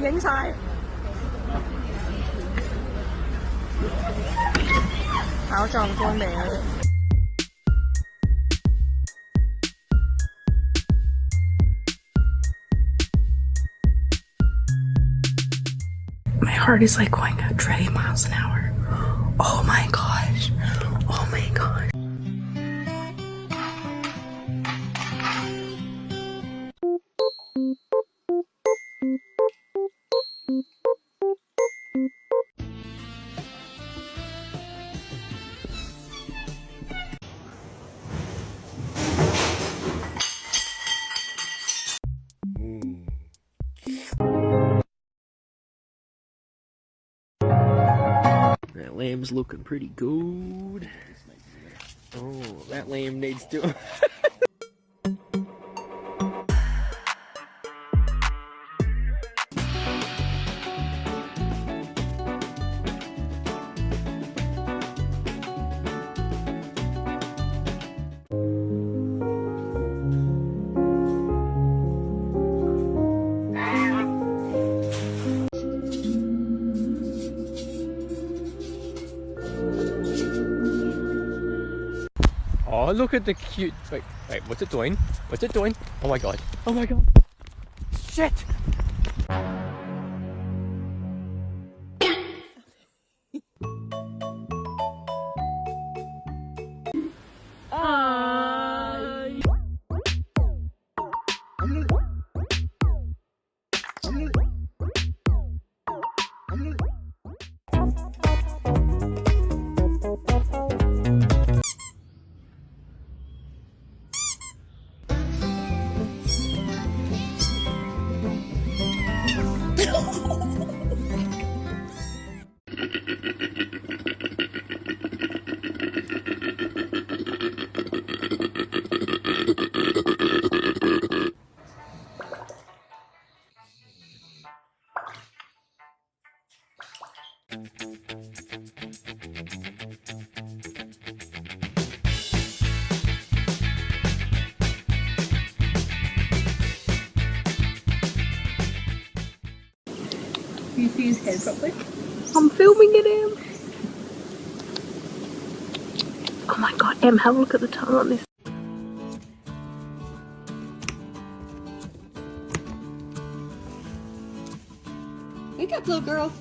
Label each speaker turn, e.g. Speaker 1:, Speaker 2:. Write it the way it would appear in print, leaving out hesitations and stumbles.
Speaker 1: 影晒。好壯觀嚟啊！My heart is like going at 20 miles an hour. Oh my gosh. Oh my gosh. That lamb's looking pretty good. Oh, that lamb needs to. Oh, look at the cute. Wait, what's it doing? What's it doing? Oh my god. Oh my god. Shit!
Speaker 2: Can you see his head properly?
Speaker 1: I'm filming it, Em. Oh my god, Em, have a look at the tongue on this.
Speaker 2: Wake up, little girl.